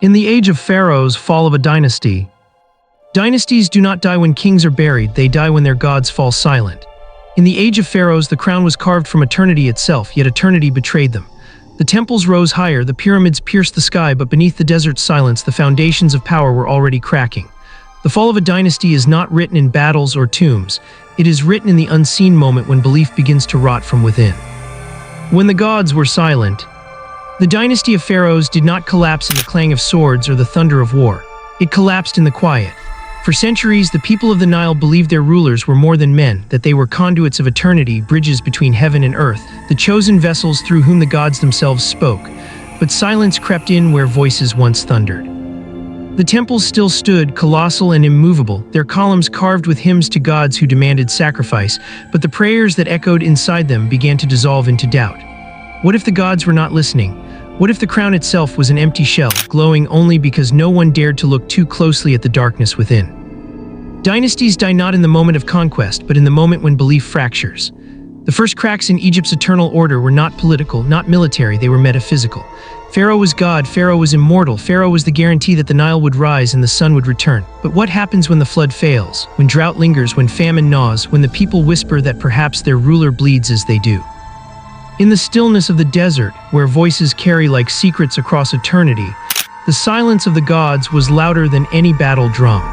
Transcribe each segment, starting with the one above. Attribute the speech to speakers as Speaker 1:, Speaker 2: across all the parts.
Speaker 1: In the age of Pharaohs, fall of a dynasty. Dynasties do not die when kings are buried, they die when their gods fall silent. In the age of Pharaohs, the crown was carved from eternity itself, yet eternity betrayed them. The temples rose higher, the pyramids pierced the sky, but beneath the desert's silence, the foundations of power were already cracking. The fall of a dynasty is not written in battles or tombs. It is written in the unseen moment when belief begins to rot from within. When the gods were silent, the dynasty of Pharaohs did not collapse in the clang of swords or the thunder of war. It collapsed in the quiet. For centuries, the people of the Nile believed their rulers were more than men, that they were conduits of eternity, bridges between heaven and earth, the chosen vessels through whom the gods themselves spoke. But silence crept in where voices once thundered. The temples still stood, colossal and immovable, their columns carved with hymns to gods who demanded sacrifice, but the prayers that echoed inside them began to dissolve into doubt. What if the gods were not listening? What if the crown itself was an empty shell, glowing only because no one dared to look too closely at the darkness within? Dynasties die not in the moment of conquest, but in the moment when belief fractures. The first cracks in Egypt's eternal order were not political, not military, they were metaphysical. Pharaoh was God, Pharaoh was immortal, Pharaoh was the guarantee that the Nile would rise and the sun would return. But what happens when the flood fails, when drought lingers, when famine gnaws, when the people whisper that perhaps their ruler bleeds as they do? In the stillness of the desert, where voices carry like secrets across eternity, the silence of the gods was louder than any battle drum.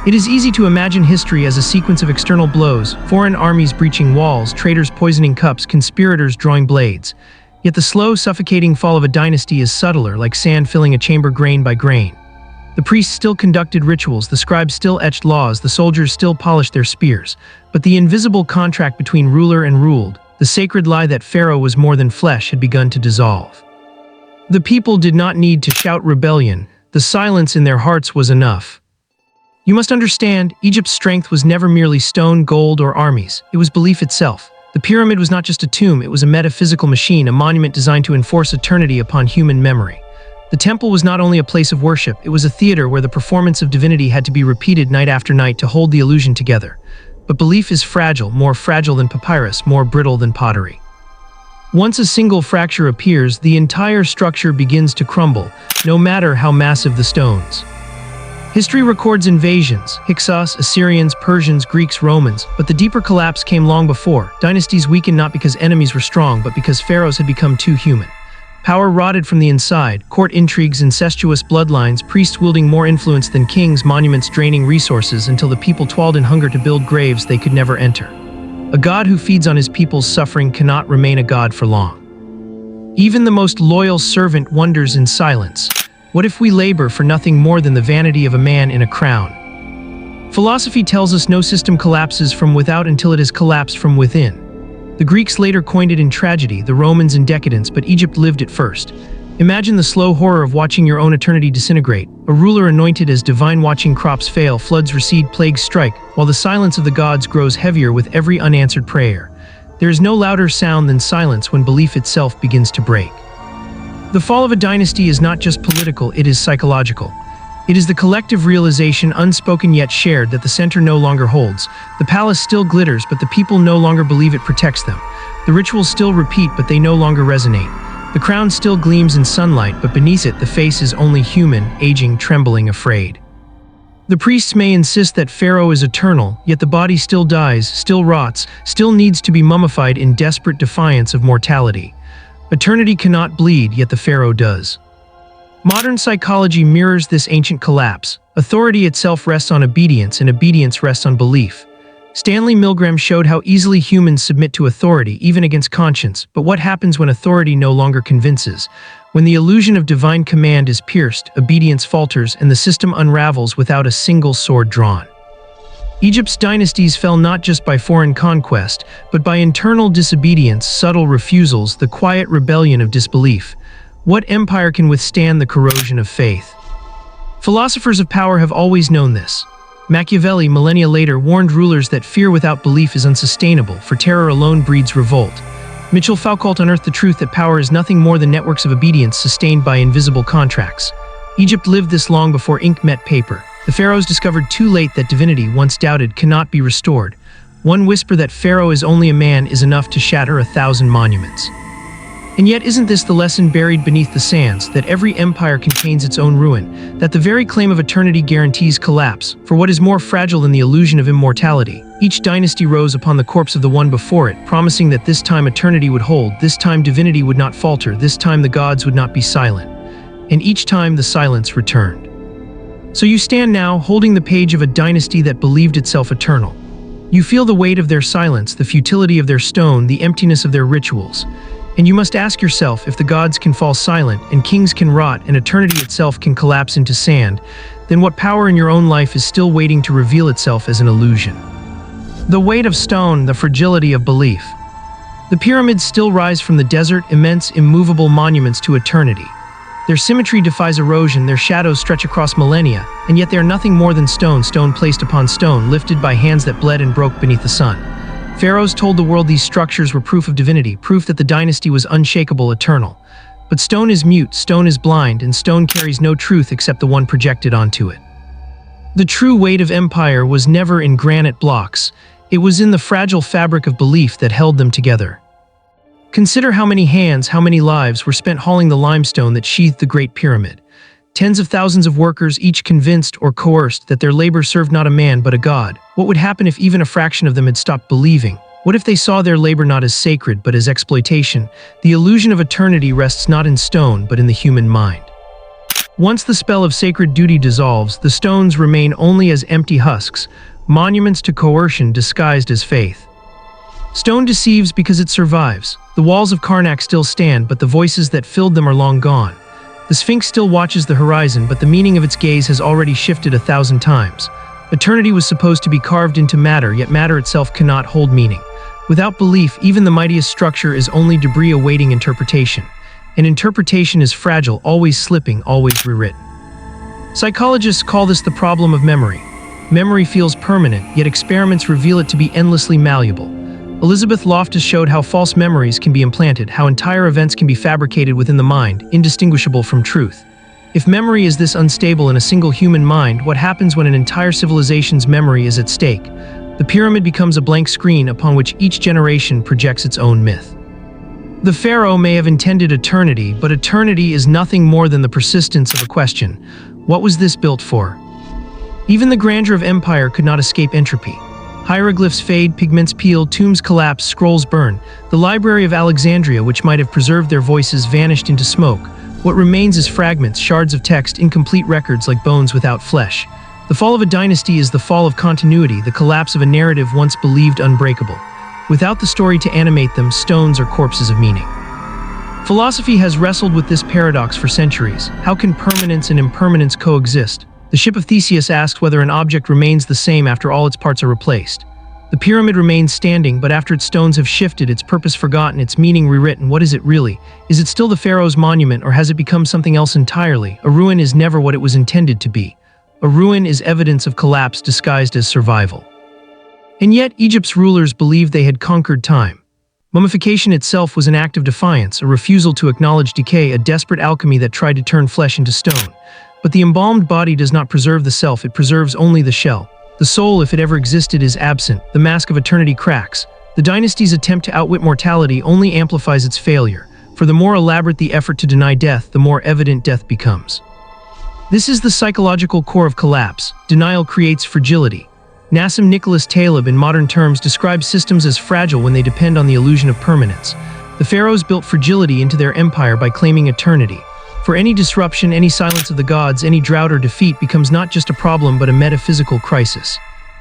Speaker 1: It is easy to imagine history as a sequence of external blows, foreign armies breaching walls, traitors poisoning cups, conspirators drawing blades. Yet the slow, suffocating fall of a dynasty is subtler, like sand filling a chamber grain by grain. The priests still conducted rituals, the scribes still etched laws, the soldiers still polished their spears. But the invisible contract between ruler and ruled, the sacred lie that Pharaoh was more than flesh, had begun to dissolve. The people did not need to shout rebellion, the silence in their hearts was enough. You must understand, Egypt's strength was never merely stone, gold, or armies. It was belief itself. The pyramid was not just a tomb, it was a metaphysical machine, a monument designed to enforce eternity upon human memory. The temple was not only a place of worship, it was a theater where the performance of divinity had to be repeated night after night to hold the illusion together. But belief is fragile, more fragile than papyrus, more brittle than pottery. Once a single fracture appears, the entire structure begins to crumble, no matter how massive the stones. History records invasions, Hyksos, Assyrians, Persians, Greeks, Romans, but the deeper collapse came long before. Dynasties weakened not because enemies were strong, but because pharaohs had become too human. Power rotted from the inside, court intrigues, incestuous bloodlines, priests wielding more influence than kings, monuments draining resources until the people toiled in hunger to build graves they could never enter. A god who feeds on his people's suffering cannot remain a god for long. Even the most loyal servant wonders in silence. What if we labor for nothing more than the vanity of a man in a crown? Philosophy tells us no system collapses from without until it has collapsed from within. The Greeks later coined it in tragedy, the Romans in decadence, but Egypt lived it first. Imagine the slow horror of watching your own eternity disintegrate, a ruler anointed as divine watching crops fail, floods recede, plagues strike, while the silence of the gods grows heavier with every unanswered prayer. There is no louder sound than silence when belief itself begins to break. The fall of a dynasty is not just political, it is psychological. It is the collective realization, unspoken yet shared, that the center no longer holds. The palace still glitters, but the people no longer believe it protects them. The rituals still repeat, but they no longer resonate. The crown still gleams in sunlight, but beneath it the face is only human, aging, trembling, afraid. The priests may insist that Pharaoh is eternal, yet the body still dies, still rots, still needs to be mummified in desperate defiance of mortality. Eternity cannot bleed, yet the Pharaoh does. Modern psychology mirrors this ancient collapse. Authority itself rests on obedience, and obedience rests on belief. Stanley Milgram showed how easily humans submit to authority, even against conscience. But what happens when authority no longer convinces? When the illusion of divine command is pierced, obedience falters, and the system unravels without a single sword drawn. Egypt's dynasties fell not just by foreign conquest, but by internal disobedience, subtle refusals, the quiet rebellion of disbelief. What empire can withstand the corrosion of faith? Philosophers of power have always known this. Machiavelli, millennia later, warned rulers that fear without belief is unsustainable, for terror alone breeds revolt. Mitchell Foucault unearthed the truth that power is nothing more than networks of obedience sustained by invisible contracts. Egypt lived this long before ink met paper. The pharaohs discovered too late that divinity, once doubted, cannot be restored. One whisper that Pharaoh is only a man is enough to shatter 1,000 monuments. And yet isn't this the lesson buried beneath the sands, that every empire contains its own ruin, that the very claim of eternity guarantees collapse, for what is more fragile than the illusion of immortality? Each dynasty rose upon the corpse of the one before it, promising that this time eternity would hold, this time divinity would not falter, this time the gods would not be silent. And each time the silence returned. So you stand now, holding the page of a dynasty that believed itself eternal. You feel the weight of their silence, the futility of their stone, the emptiness of their rituals. And you must ask yourself, if the gods can fall silent, and kings can rot, and eternity itself can collapse into sand, then what power in your own life is still waiting to reveal itself as an illusion? The weight of stone, the fragility of belief. The pyramids still rise from the desert, immense, immovable monuments to eternity. Their symmetry defies erosion, their shadows stretch across millennia, and yet they are nothing more than stone, stone placed upon stone, lifted by hands that bled and broke beneath the sun. Pharaohs told the world these structures were proof of divinity, proof that the dynasty was unshakable, eternal. But stone is mute, stone is blind, and stone carries no truth except the one projected onto it. The true weight of empire was never in granite blocks. It was in the fragile fabric of belief that held them together. Consider how many hands, how many lives were spent hauling the limestone that sheathed the Great Pyramid. Tens of thousands of workers, each convinced or coerced that their labor served not a man but a god. What would happen if even a fraction of them had stopped believing? What if they saw their labor not as sacred but as exploitation? The illusion of eternity rests not in stone but in the human mind. Once the spell of sacred duty dissolves, the stones remain only as empty husks, monuments to coercion disguised as faith. Stone deceives because it survives. The walls of Karnak still stand, but the voices that filled them are long gone. The Sphinx still watches the horizon, but the meaning of its gaze has already shifted 1,000 times. Eternity was supposed to be carved into matter, yet matter itself cannot hold meaning. Without belief, even the mightiest structure is only debris awaiting interpretation. And interpretation is fragile, always slipping, always rewritten. Psychologists call this the problem of memory. Memory feels permanent, yet experiments reveal it to be endlessly malleable. Elizabeth Loftus showed how false memories can be implanted, how entire events can be fabricated within the mind, indistinguishable from truth. If memory is this unstable in a single human mind, what happens when an entire civilization's memory is at stake? The pyramid becomes a blank screen upon which each generation projects its own myth. The pharaoh may have intended eternity, but eternity is nothing more than the persistence of a question. What was this built for? Even the grandeur of empire could not escape entropy. Hieroglyphs fade, pigments peel, tombs collapse, scrolls burn. The Library of Alexandria, which might have preserved their voices, vanished into smoke. What remains is fragments, shards of text, incomplete records like bones without flesh. The fall of a dynasty is the fall of continuity, the collapse of a narrative once believed unbreakable. Without the story to animate them, stones are corpses of meaning. Philosophy has wrestled with this paradox for centuries. How can permanence and impermanence coexist? The ship of Theseus asked whether an object remains the same after all its parts are replaced. The pyramid remains standing, but after its stones have shifted, its purpose forgotten, its meaning rewritten. What is it really? Is it still the pharaoh's monument, or has it become something else entirely? A ruin is never what it was intended to be. A ruin is evidence of collapse disguised as survival. And yet, Egypt's rulers believed they had conquered time. Mummification itself was an act of defiance, a refusal to acknowledge decay, a desperate alchemy that tried to turn flesh into stone. But the embalmed body does not preserve the self, it preserves only the shell. The soul, if it ever existed, is absent. The mask of eternity cracks. The dynasty's attempt to outwit mortality only amplifies its failure. For the more elaborate the effort to deny death, the more evident death becomes. This is the psychological core of collapse. Denial creates fragility. Nassim Nicholas Taleb, in modern terms, describes systems as fragile when they depend on the illusion of permanence. The pharaohs built fragility into their empire by claiming eternity. For any disruption, any silence of the gods, any drought or defeat becomes not just a problem but a metaphysical crisis.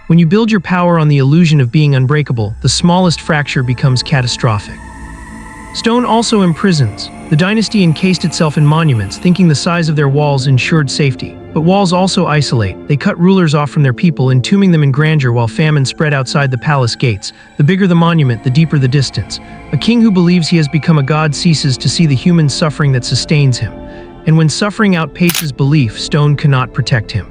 Speaker 1: When you build your power on the illusion of being unbreakable, the smallest fracture becomes catastrophic. Stone also imprisons. The dynasty encased itself in monuments, thinking the size of their walls ensured safety. But walls also isolate. They cut rulers off from their people, entombing them in grandeur while famine spread outside the palace gates. The bigger the monument, the deeper the distance. A king who believes he has become a god ceases to see the human suffering that sustains him. And when suffering outpaces belief, stone cannot protect him.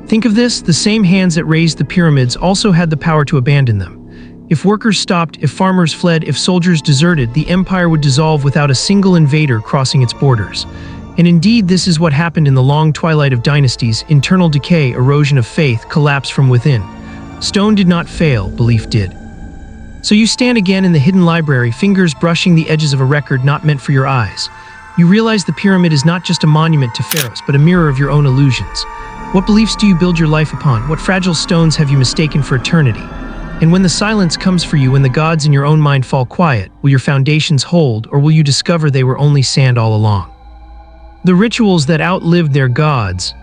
Speaker 1: Think of this, the same hands that raised the pyramids also had the power to abandon them. If workers stopped, if farmers fled, if soldiers deserted, the empire would dissolve without a single invader crossing its borders. And indeed, this is what happened in the long twilight of dynasties: internal decay, erosion of faith, collapse from within. Stone did not fail, belief did. So you stand again in the hidden library, fingers brushing the edges of a record not meant for your eyes. You realize the pyramid is not just a monument to pharaohs, but a mirror of your own illusions. What beliefs do you build your life upon? What fragile stones have you mistaken for eternity? And when the silence comes for you, when the gods in your own mind fall quiet, will your foundations hold, or will you discover they were only sand all along? The rituals that outlived their gods.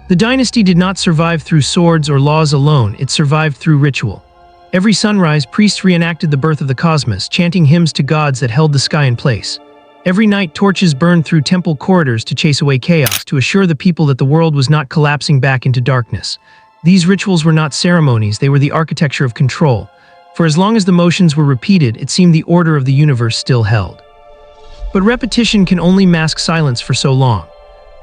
Speaker 1: The dynasty did not survive through swords or laws alone, it survived through ritual. Every sunrise, priests reenacted the birth of the cosmos, chanting hymns to gods that held the sky in place. Every night, torches burned through temple corridors to chase away chaos, to assure the people that the world was not collapsing back into darkness. These rituals were not ceremonies, they were the architecture of control. For as long as the motions were repeated, it seemed the order of the universe still held. But repetition can only mask silence for so long.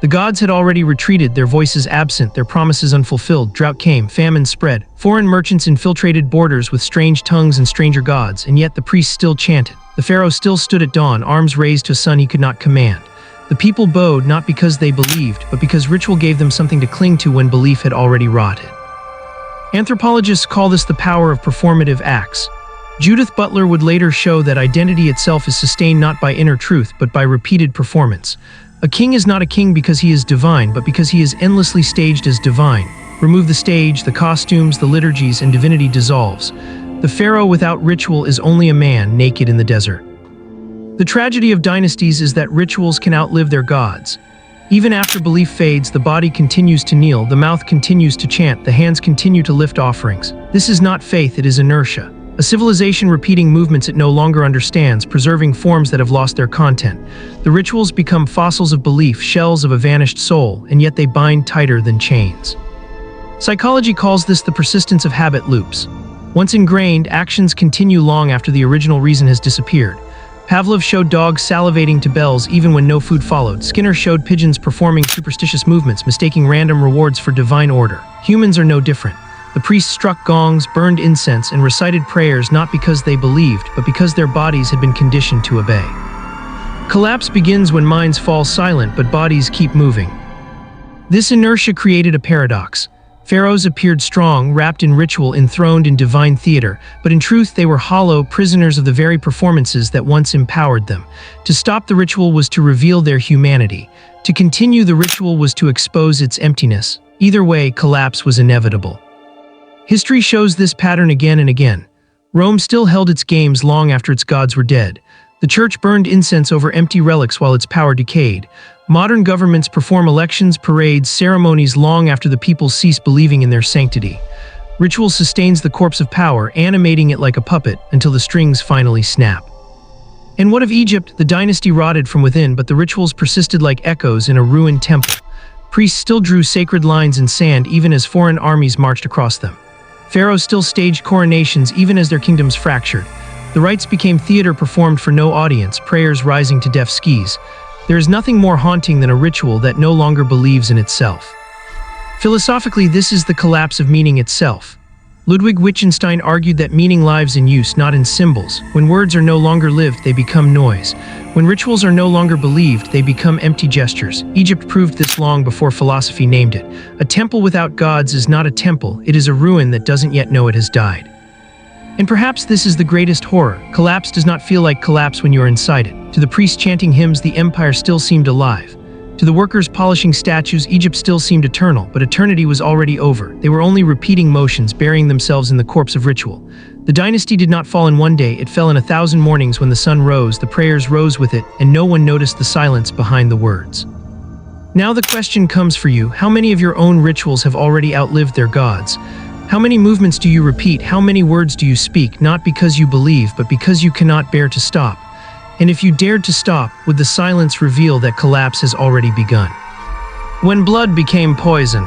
Speaker 1: The gods had already retreated, their voices absent, their promises unfulfilled. Drought came, famine spread. Foreign merchants infiltrated borders with strange tongues and stranger gods, and yet the priests still chanted. The pharaoh still stood at dawn, arms raised to a sun he could not command. The people bowed not because they believed, but because ritual gave them something to cling to when belief had already rotted. Anthropologists call this the power of performative acts. Judith Butler would later show that identity itself is sustained not by inner truth, but by repeated performance. A king is not a king because he is divine, but because he is endlessly staged as divine. Remove the stage, the costumes, the liturgies, and divinity dissolves. The pharaoh without ritual is only a man naked in the desert. The tragedy of dynasties is that rituals can outlive their gods. Even after belief fades, the body continues to kneel, the mouth continues to chant, the hands continue to lift offerings. This is not faith, it is inertia. A civilization repeating movements it no longer understands, preserving forms that have lost their content. The rituals become fossils of belief, shells of a vanished soul, and yet they bind tighter than chains. Psychology calls this the persistence of habit loops. Once ingrained, actions continue long after the original reason has disappeared. Pavlov showed dogs salivating to bells even when no food followed. Skinner showed pigeons performing superstitious movements, mistaking random rewards for divine order. Humans are no different. The priests struck gongs, burned incense, and recited prayers not because they believed, but because their bodies had been conditioned to obey. Collapse begins when minds fall silent, but bodies keep moving. This inertia created a paradox. Pharaohs appeared strong, wrapped in ritual, enthroned in divine theater, but in truth they were hollow, prisoners of the very performances that once empowered them. To stop the ritual was to reveal their humanity. To continue the ritual was to expose its emptiness. Either way, collapse was inevitable. History shows this pattern again and again. Rome still held its games long after its gods were dead. The church burned incense over empty relics while its power decayed. Modern governments perform elections, parades, ceremonies long after the people cease believing in their sanctity. Ritual sustains the corpse of power, animating it like a puppet until the strings finally snap. And what of Egypt? The dynasty rotted from within, but the rituals persisted like echoes in a ruined temple. Priests still drew sacred lines in sand even as foreign armies marched across them. Pharaohs still staged coronations even as their kingdoms fractured. The rites became theater performed for no audience, prayers rising to deaf skis. There is nothing more haunting than a ritual that no longer believes in itself. Philosophically, this is the collapse of meaning itself. Ludwig Wittgenstein argued that meaning lives in use, not in symbols. When words are no longer lived, they become noise. When rituals are no longer believed, they become empty gestures. Egypt proved this long before philosophy named it. A temple without gods is not a temple, it is a ruin that doesn't yet know it has died. And perhaps this is the greatest horror. Collapse does not feel like collapse when you are inside it. To the priests chanting hymns, the empire still seemed alive. To the workers polishing statues, Egypt still seemed eternal, but eternity was already over. They were only repeating motions, burying themselves in the corpse of ritual. The dynasty did not fall in one day, it fell in 1,000 mornings. When the sun rose, the prayers rose with it, and no one noticed the silence behind the words. Now the question comes for you: how many of your own rituals have already outlived their gods? How many movements do you repeat? How many words do you speak, not because you believe, but because you cannot bear to stop? And if you dared to stop, would the silence reveal that collapse has already begun? When blood became poison.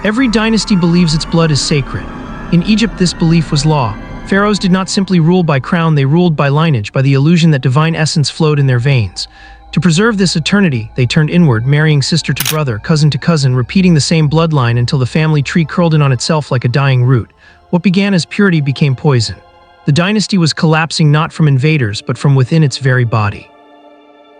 Speaker 1: Every dynasty believes its blood is sacred. In Egypt, this belief was law. Pharaohs did not simply rule by crown, they ruled by lineage, by the illusion that divine essence flowed in their veins. To preserve this eternity, they turned inward, marrying sister to brother, cousin to cousin, repeating the same bloodline until the family tree curled in on itself like a dying root. What began as purity became poison. The dynasty was collapsing not from invaders, but from within its very body.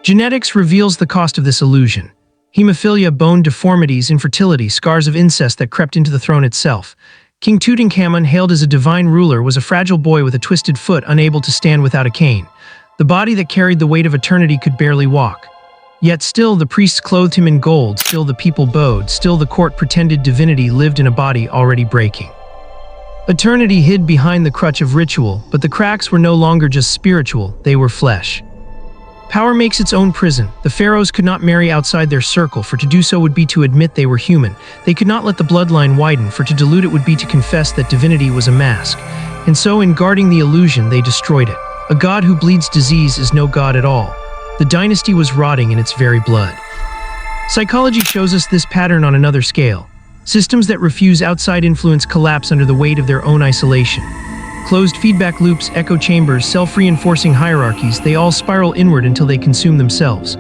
Speaker 1: Genetics reveals the cost of this illusion. Hemophilia, bone deformities, infertility, scars of incest that crept into the throne itself. King Tutankhamun, hailed as a divine ruler, was a fragile boy with a twisted foot, unable to stand without a cane. The body that carried the weight of eternity could barely walk. Yet still the priests clothed him in gold, still the people bowed, still the court pretended divinity lived in a body already breaking. Eternity hid behind the crutch of ritual, but the cracks were no longer just spiritual, they were flesh. Power makes its own prison. The pharaohs could not marry outside their circle, for to do so would be to admit they were human. They could not let the bloodline widen, for to dilute it would be to confess that divinity was a mask. And so, in guarding the illusion, they destroyed it. A god who bleeds disease is no god at all. The dynasty was rotting in its very blood. Psychology shows us this pattern on another scale. Systems that refuse outside influence collapse under the weight of their own isolation. Closed feedback loops, echo chambers, self-reinforcing hierarchies, they all spiral inward until they consume themselves.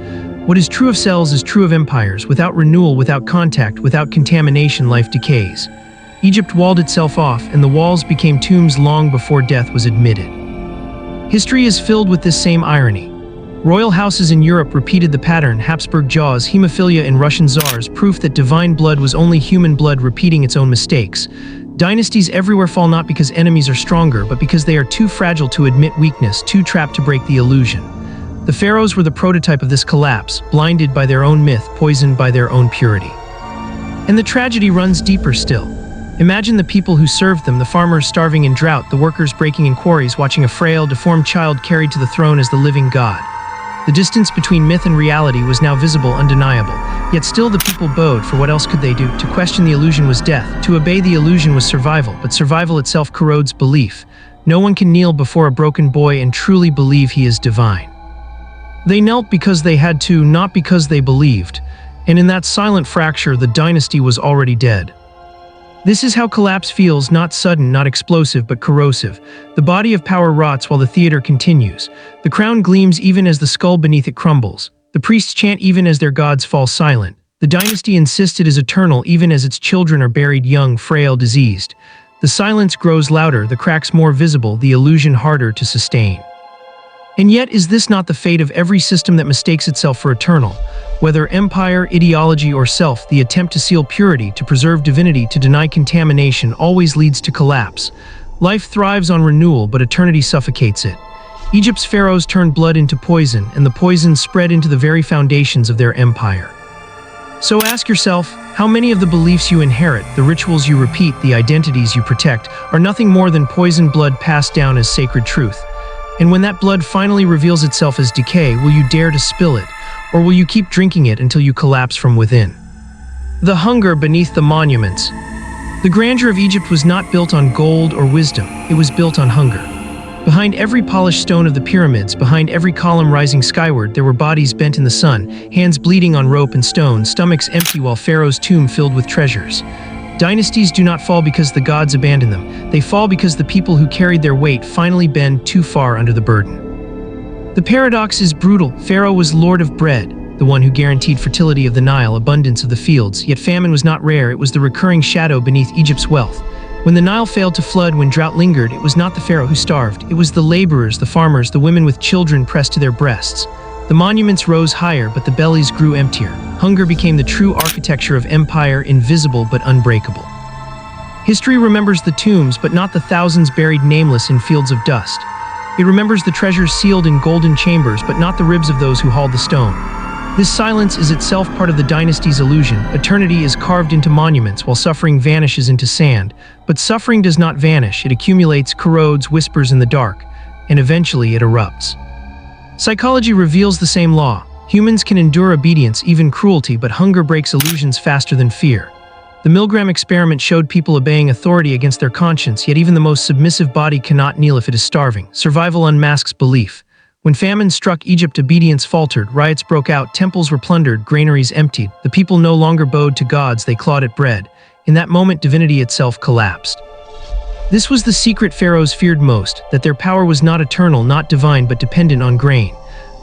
Speaker 1: What is true of cells is true of empires. Without renewal, without contact, without contamination, life decays. Egypt walled itself off, and the walls became tombs long before death was admitted. History is filled with this same irony. Royal houses in Europe repeated the pattern: Habsburg jaws, hemophilia in Russian czars, proof that divine blood was only human blood repeating its own mistakes. Dynasties everywhere fall not because enemies are stronger, but because they are too fragile to admit weakness, too trapped to break the illusion. The pharaohs were the prototype of this collapse, blinded by their own myth, poisoned by their own purity. And the tragedy runs deeper still. Imagine the people who served them, the farmers starving in drought, the workers breaking in quarries, watching a frail, deformed child carried to the throne as the living god. The distance between myth and reality was now visible, undeniable. Yet still the people bowed, for what else could they do? To question the illusion was death, to obey the illusion was survival, but survival itself corrodes belief. No one can kneel before a broken boy and truly believe he is divine. They knelt because they had to, not because they believed. And in that silent fracture, the dynasty was already dead. This is how collapse feels, not sudden, not explosive, but corrosive. The body of power rots while the theater continues. The crown gleams even as the skull beneath it crumbles. The priests chant even as their gods fall silent. The dynasty insists it is eternal even as its children are buried young, frail, diseased. The silence grows louder, the cracks more visible, the illusion harder to sustain. And yet, is this not the fate of every system that mistakes itself for eternal? Whether empire, ideology, or self, the attempt to seal purity, to preserve divinity, to deny contamination always leads to collapse. Life thrives on renewal, but eternity suffocates it. Egypt's pharaohs turned blood into poison, and the poison spread into the very foundations of their empire. So ask yourself, how many of the beliefs you inherit, the rituals you repeat, the identities you protect, are nothing more than poisoned blood passed down as sacred truth? And when that blood finally reveals itself as decay, will you dare to spill it? Or will you keep drinking it until you collapse from within? The hunger beneath the monuments. The grandeur of Egypt was not built on gold or wisdom, it was built on hunger. Behind every polished stone of the pyramids, behind every column rising skyward, there were bodies bent in the sun, hands bleeding on rope and stone, stomachs empty while Pharaoh's tomb filled with treasures. Dynasties do not fall because the gods abandon them. They fall because the people who carried their weight finally bend too far under the burden. The paradox is brutal. Pharaoh was lord of bread, the one who guaranteed fertility of the Nile, abundance of the fields, yet famine was not rare, it was the recurring shadow beneath Egypt's wealth. When the Nile failed to flood, when drought lingered, it was not the pharaoh who starved, it was the laborers, the farmers, the women with children pressed to their breasts. The monuments rose higher, but the bellies grew emptier. Hunger became the true architecture of empire, invisible but unbreakable. History remembers the tombs, but not the thousands buried nameless in fields of dust. It remembers the treasures sealed in golden chambers, but not the ribs of those who hauled the stone. This silence is itself part of the dynasty's illusion. Eternity is carved into monuments, while suffering vanishes into sand. But suffering does not vanish, it accumulates, corrodes, whispers in the dark, and eventually it erupts. Psychology reveals the same law. Humans can endure obedience, even cruelty, but hunger breaks illusions faster than fear. The Milgram experiment showed people obeying authority against their conscience, yet even the most submissive body cannot kneel if it is starving. Survival unmasks belief. When famine struck Egypt, obedience faltered, riots broke out, temples were plundered, granaries emptied. The people no longer bowed to gods, they clawed at bread. In that moment, divinity itself collapsed. This was the secret pharaohs feared most, that their power was not eternal, not divine, but dependent on grain.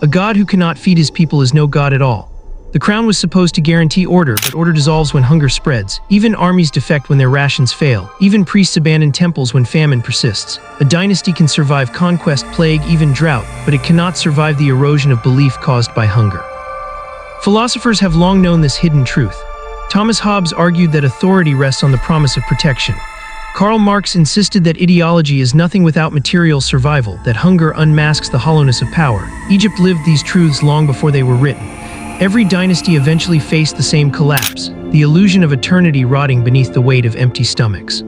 Speaker 1: A god who cannot feed his people is no god at all. The crown was supposed to guarantee order, but order dissolves when hunger spreads. Even armies defect when their rations fail. Even priests abandon temples when famine persists. A dynasty can survive conquest, plague, even drought, but it cannot survive the erosion of belief caused by hunger. Philosophers have long known this hidden truth. Thomas Hobbes argued that authority rests on the promise of protection. Karl Marx insisted that ideology is nothing without material survival, that hunger unmasks the hollowness of power. Egypt lived these truths long before they were written. Every dynasty eventually faced the same collapse, the illusion of eternity rotting beneath the weight of empty stomachs.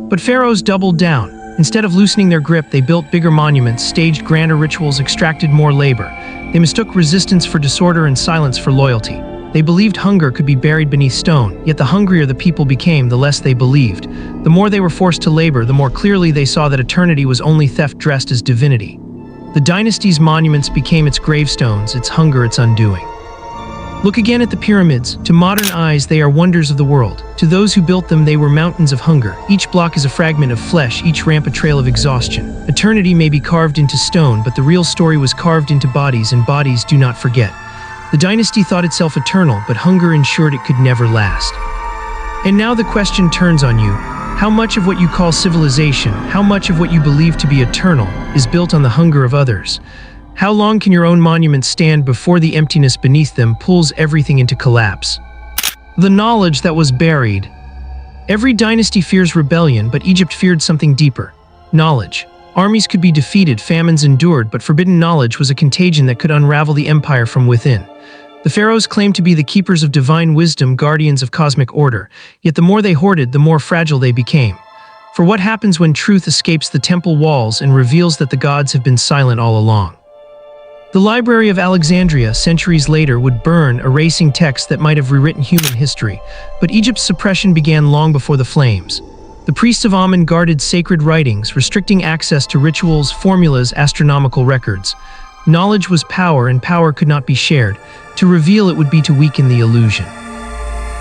Speaker 1: But pharaohs doubled down. Instead of loosening their grip, they built bigger monuments, staged grander rituals, extracted more labor. They mistook resistance for disorder and silence for loyalty. They believed hunger could be buried beneath stone, yet the hungrier the people became, the less they believed. The more they were forced to labor, the more clearly they saw that eternity was only theft dressed as divinity. The dynasty's monuments became its gravestones, its hunger, its undoing. Look again at the pyramids. To modern eyes, they are wonders of the world. To those who built them, they were mountains of hunger. Each block is a fragment of flesh, each ramp a trail of exhaustion. Eternity may be carved into stone, but the real story was carved into bodies, and bodies do not forget. The dynasty thought itself eternal, but hunger ensured it could never last. And now the question turns on you. How much of what you call civilization, how much of what you believe to be eternal, is built on the hunger of others? How long can your own monuments stand before the emptiness beneath them pulls everything into collapse? The knowledge that was buried. Every dynasty fears rebellion, but Egypt feared something deeper. Knowledge. Armies could be defeated, famines endured, but forbidden knowledge was a contagion that could unravel the empire from within. The pharaohs claimed to be the keepers of divine wisdom, guardians of cosmic order, yet the more they hoarded, the more fragile they became. For what happens when truth escapes the temple walls and reveals that the gods have been silent all along? The Library of Alexandria, centuries later, would burn, erasing texts that might have rewritten human history. But Egypt's suppression began long before the flames. The priests of Amun guarded sacred writings, restricting access to rituals, formulas, astronomical records. Knowledge was power, and power could not be shared. To reveal it would be to weaken the illusion.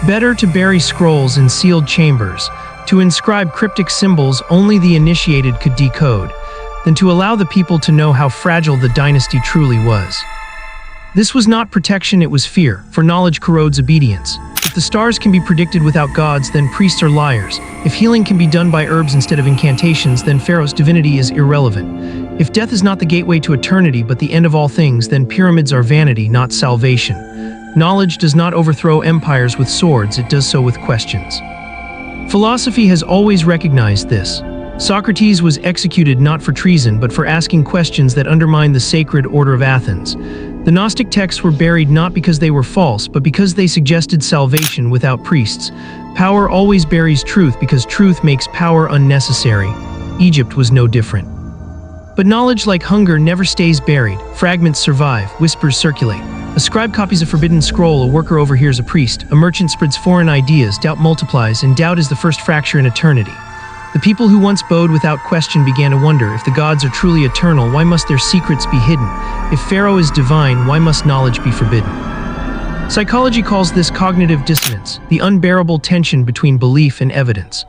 Speaker 1: Better to bury scrolls in sealed chambers, to inscribe cryptic symbols only the initiated could decode, than to allow the people to know how fragile the dynasty truly was. This was not protection, it was fear, for knowledge corrodes obedience. If the stars can be predicted without gods, then priests are liars. If healing can be done by herbs instead of incantations, then Pharaoh's divinity is irrelevant. If death is not the gateway to eternity but the end of all things, then pyramids are vanity, not salvation. Knowledge does not overthrow empires with swords, it does so with questions. Philosophy has always recognized this. Socrates was executed not for treason, but for asking questions that undermine the sacred order of Athens. The Gnostic texts were buried not because they were false, but because they suggested salvation without priests. Power always buries truth because truth makes power unnecessary. Egypt was no different. But knowledge, like hunger, never stays buried. Fragments survive, whispers circulate. A scribe copies a forbidden scroll, a worker overhears a priest, a merchant spreads foreign ideas, doubt multiplies, and doubt is the first fracture in eternity. The people who once bowed without question began to wonder, if the gods are truly eternal, why must their secrets be hidden? If Pharaoh is divine, why must knowledge be forbidden? Psychology calls this cognitive dissonance, the unbearable tension between belief and evidence.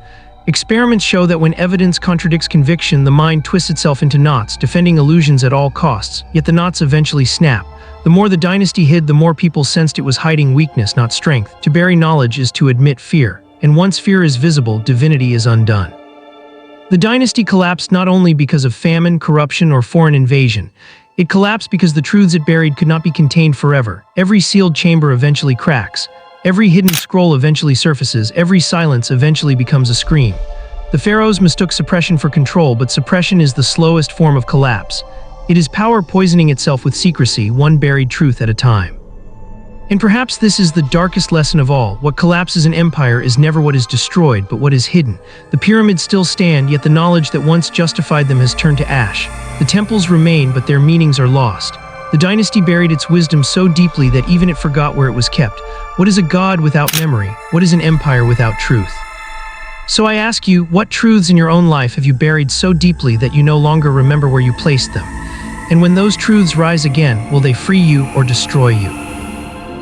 Speaker 1: Experiments show that when evidence contradicts conviction, the mind twists itself into knots, defending illusions at all costs, yet the knots eventually snap. The more the dynasty hid, the more people sensed it was hiding weakness, not strength. To bury knowledge is to admit fear, and once fear is visible, divinity is undone. The dynasty collapsed not only because of famine, corruption, or foreign invasion. It collapsed because the truths it buried could not be contained forever. Every sealed chamber eventually cracks. Every hidden scroll eventually surfaces. Every silence eventually becomes a scream. The pharaohs mistook suppression for control, but suppression is the slowest form of collapse. It is power poisoning itself with secrecy, one buried truth at a time. And perhaps this is the darkest lesson of all. What collapses an empire is never what is destroyed, but what is hidden. The pyramids still stand, yet the knowledge that once justified them has turned to ash. The temples remain, but their meanings are lost. The dynasty buried its wisdom so deeply that even it forgot where it was kept. What is a god without memory? What is an empire without truth? So I ask you, what truths in your own life have you buried so deeply that you no longer remember where you placed them? And when those truths rise again, will they free you or destroy you?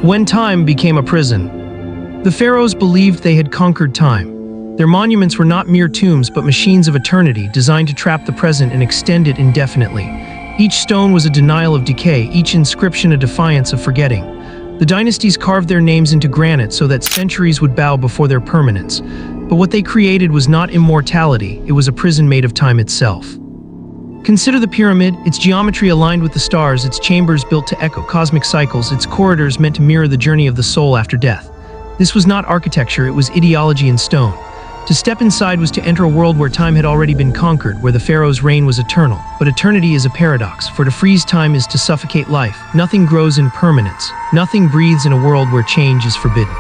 Speaker 1: When time became a prison. The pharaohs believed they had conquered time. Their monuments were not mere tombs, but machines of eternity designed to trap the present and extend it indefinitely. Each stone was a denial of decay, each inscription a defiance of forgetting. The dynasties carved their names into granite so that centuries would bow before their permanence. But what they created was not immortality, it was a prison made of time itself. Consider the pyramid, its geometry aligned with the stars, its chambers built to echo cosmic cycles, its corridors meant to mirror the journey of the soul after death. This was not architecture, it was ideology in stone. To step inside was to enter a world where time had already been conquered, where the Pharaoh's reign was eternal. But eternity is a paradox, for to freeze time is to suffocate life. Nothing grows in permanence. Nothing breathes in a world where change is forbidden.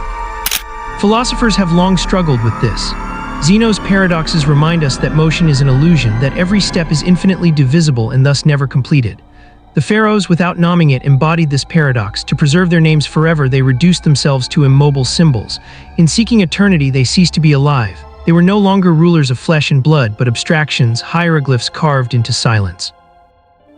Speaker 1: Philosophers have long struggled with this. Zeno's paradoxes remind us that motion is an illusion, that every step is infinitely divisible and thus never completed. The Pharaohs, without naming it, embodied this paradox. To preserve their names forever, they reduced themselves to immobile symbols. In seeking eternity, they ceased to be alive. They were no longer rulers of flesh and blood, but abstractions, hieroglyphs carved into silence.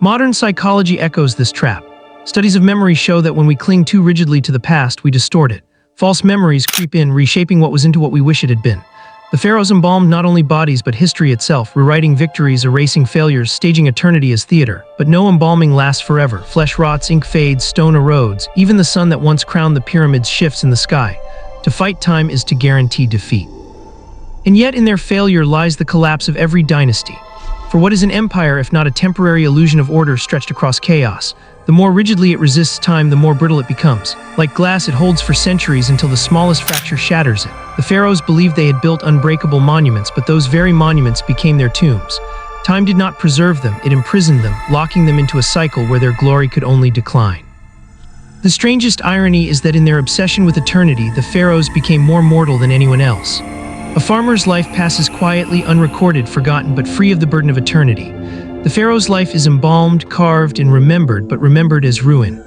Speaker 1: Modern psychology echoes this trap. Studies of memory show that when we cling too rigidly to the past, we distort it. False memories creep in, reshaping what was into what we wish it had been. The Pharaohs embalmed not only bodies but history itself, rewriting victories, erasing failures, staging eternity as theater. But no embalming lasts forever. Flesh rots, ink fades, stone erodes. Even the sun that once crowned the pyramids shifts in the sky. To fight time is to guarantee defeat. And yet in their failure lies the collapse of every dynasty. For what is an empire if not a temporary illusion of order stretched across chaos? The more rigidly it resists time, the more brittle it becomes. Like glass, it holds for centuries until the smallest fracture shatters it. The Pharaohs believed they had built unbreakable monuments, but those very monuments became their tombs. Time did not preserve them, it imprisoned them, locking them into a cycle where their glory could only decline. The strangest irony is that in their obsession with eternity, the Pharaohs became more mortal than anyone else. A farmer's life passes quietly, unrecorded, forgotten, but free of the burden of eternity. The Pharaoh's life is embalmed, carved, and remembered, but remembered as ruin.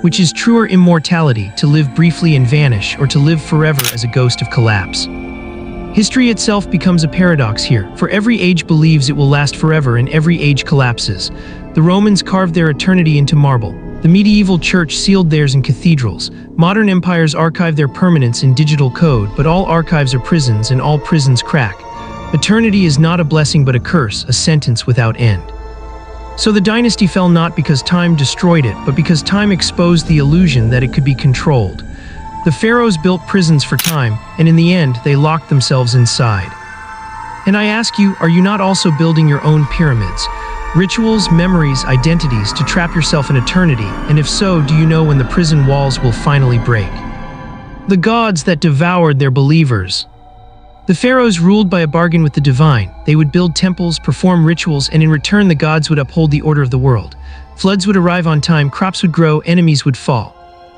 Speaker 1: Which is truer immortality, to live briefly and vanish, or to live forever as a ghost of collapse? History itself becomes a paradox here, for every age believes it will last forever and every age collapses. The Romans carved their eternity into marble. The medieval church sealed theirs in cathedrals. Modern empires archive their permanence in digital code, but all archives are prisons and all prisons crack. Eternity is not a blessing but a curse, a sentence without end. So the dynasty fell not because time destroyed it, but because time exposed the illusion that it could be controlled. The Pharaohs built prisons for time, and in the end, they locked themselves inside. And I ask you, are you not also building your own pyramids? Rituals, memories, identities to trap yourself in eternity, and if so, do you know when the prison walls will finally break? The gods that devoured their believers. The Pharaohs ruled by a bargain with the divine. They would build temples, perform rituals, and in return the gods would uphold the order of the world. Floods would arrive on time, crops would grow, enemies would fall.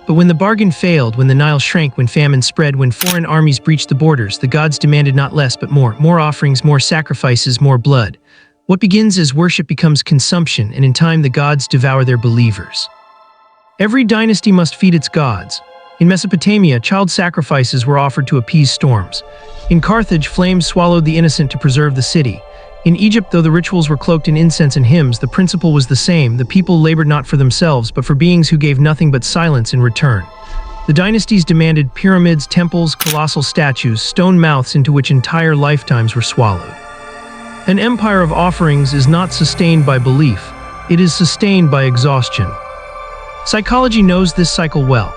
Speaker 1: But when the bargain failed, when the Nile shrank, when famine spread, when foreign armies breached the borders, the gods demanded not less but more. More offerings, more sacrifices, more blood. What begins as worship becomes consumption, and in time the gods devour their believers. Every dynasty must feed its gods. In Mesopotamia, child sacrifices were offered to appease storms. In Carthage, flames swallowed the innocent to preserve the city. In Egypt, though the rituals were cloaked in incense and hymns, the principle was the same. The people labored not for themselves, but for beings who gave nothing but silence in return. The dynasties demanded pyramids, temples, colossal statues, stone mouths into which entire lifetimes were swallowed. An empire of offerings is not sustained by belief. It is sustained by exhaustion. Psychology knows this cycle well.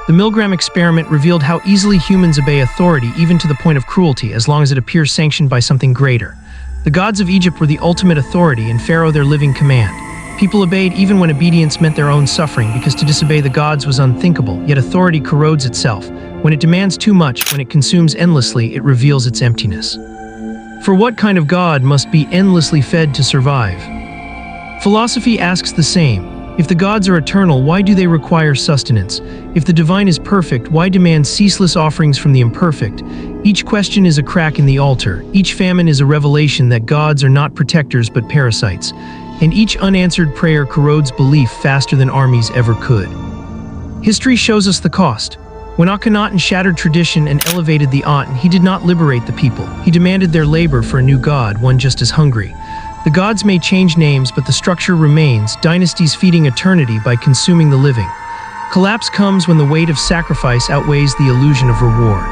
Speaker 1: The Milgram experiment revealed how easily humans obey authority, even to the point of cruelty, as long as it appears sanctioned by something greater. The gods of Egypt were the ultimate authority, and Pharaoh their living command. People obeyed even when obedience meant their own suffering, because to disobey the gods was unthinkable, yet authority corrodes itself. When it demands too much, when it consumes endlessly, it reveals its emptiness. For what kind of god must be endlessly fed to survive? Philosophy asks the same. If the gods are eternal, why do they require sustenance? If the divine is perfect, why demand ceaseless offerings from the imperfect? Each question is a crack in the altar. Each famine is a revelation that gods are not protectors but parasites. And each unanswered prayer corrodes belief faster than armies ever could. History shows us the cost. When Akhenaten shattered tradition and elevated the Aten, he did not liberate the people. He demanded their labor for a new god, one just as hungry. The gods may change names, but the structure remains, dynasties feeding eternity by consuming the living. Collapse comes when the weight of sacrifice outweighs the illusion of reward.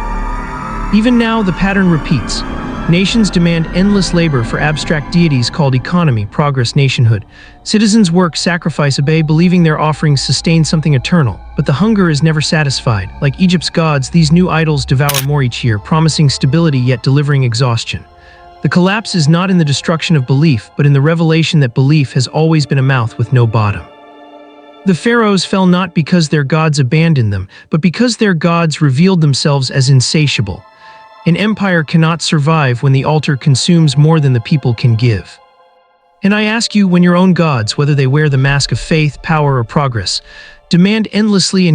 Speaker 1: Even now, the pattern repeats. Nations demand endless labor for abstract deities called economy, progress, nationhood. Citizens work, sacrifice, obey, believing their offerings sustain something eternal. But the hunger is never satisfied. Like Egypt's gods, these new idols devour more each year, promising stability yet delivering exhaustion. The collapse is not in the destruction of belief, but in the revelation that belief has always been a mouth with no bottom. The Pharaohs fell not because their gods abandoned them, but because their gods revealed themselves as insatiable. An empire cannot survive when the altar consumes more than the people can give. And I ask you, when your own gods, whether they wear the mask of faith, power, or progress, demand endlessly and